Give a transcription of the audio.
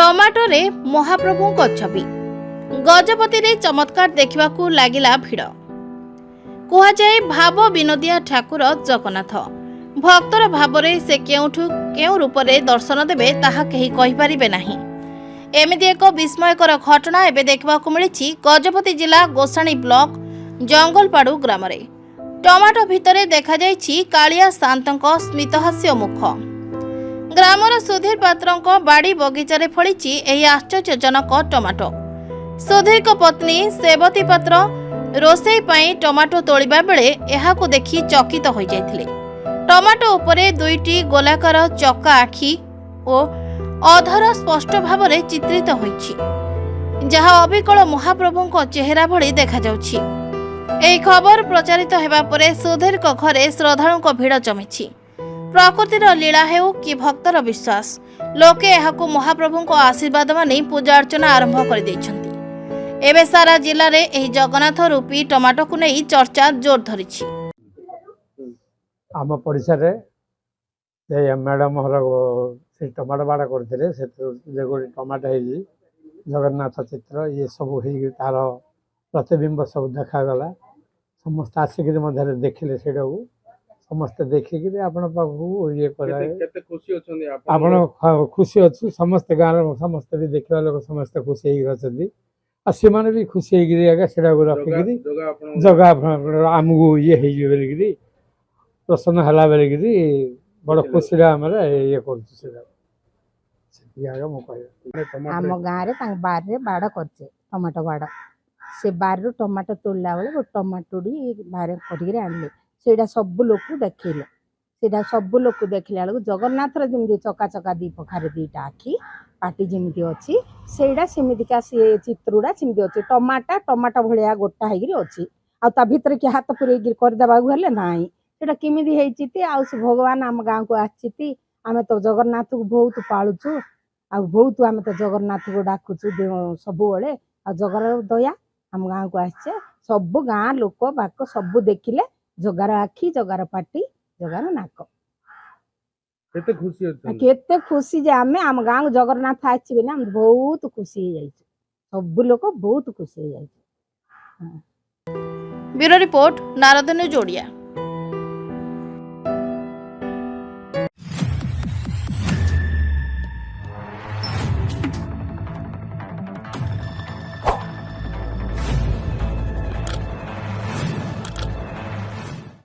Tomato रे महाप्रभु को छवि गजपति रे चमत्कार देखा लगिला भिड़ कह जाए भाव विनोदिया ठाकुर जगन्नाथ भक्तर भाव से केउं रूप रे दर्शन देवे ताहा केही कहि परिबे नाही। एमिति एक विस्मयकर घटना एबे देखा मिली गजपति जिला गोसाणी ब्लॉक जंगलपाड़ू ग्राम रे टमाटो भितरे देखा जाइछि कालिया शांतଙ୍କ स्मितहास्य मुख। ग्रामर सुधीर पात्र बाड़ी बगीचारे फड़ी एही आश्चर्यजनक टमाटो। सुधीर को पत्नी सेवती पात्र रोसई पाई टमाटो तोलिबा बेले एहाकु देखि चकित हो जाइथिले। टमाटो उपरे दुईटी गोलाकार चका आखि ओ अधर स्पष्ट भाव में चित्रित होइछि जहा अविकल महाप्रभुଙ୍କ चेहरा भली देखा जाउछि। एही खबर प्रचारित हेबा परे सुधीर को घरे श्रद्धालुଙ୍କ भिड़ जमिछि। प्रकृतिर लीला हेउ कि भक्तर विश्वास लोके एहाकु महाप्रभुଙ୍କ आशीर्वाद मानि पूजा अर्चना आरंभ कर दैछन्ति। एबे सारा जिल्ला रे एही जगन्नाथ रूपी टमाटो को नै चर्चा जोर धरिछि। आम पड़िशा रे मैडम हर से टमाटो बाड़ा करते से गोटे टमाटो है जगन्नाथ चित्र ये सब हो तार प्रतिबिंब सब देखागला समस्त आसिक देखिले से समस्ते देखिक आपण पाखु ये आप खुशी अच्छु समस्त गाँव समस्त भी देखा लोग समस्त खुशी होती से भी खुशी से रखिक जगह आमको ये बोलिकी प्रसन्न है बेलि बड़ खुशी ये आम गाँव में बारे बाड़ करचे टमाटो बाड़ से बार टमाटो तोड़ला बेले टमाटो बाहर कर सेटा सब लोग देखले सेटा सब लोग देखला बेलू जगन्नाथ जमी चका चका दी पखार दीटा आखि पाटी जमी अच्छी सेटा सेमिका सी चित्रुड़ा सेमती अच्छी टमाटा टमाटो भाया गोटा हो अच्छी आ भितर किए हाथ पूरे करदेवा ना सेटा केमी हो भगवान आम गाँव को आसी आम तो जगन्नाथ को बहुत पालुचु आ बहुत आम तो जगन्नाथ को डाकुचु सब बेले आ जगर दया आम गाँव को आसे सब गाँ लोक बाक सब देखिले जगार आखि जगार पाटी जगार नाक केते खुशी जे आम गाँव जगन्नाथ आसी ना बहुत खुशी हो सब लोक बहुत खुशी हो। Bureau report Narad news Odia.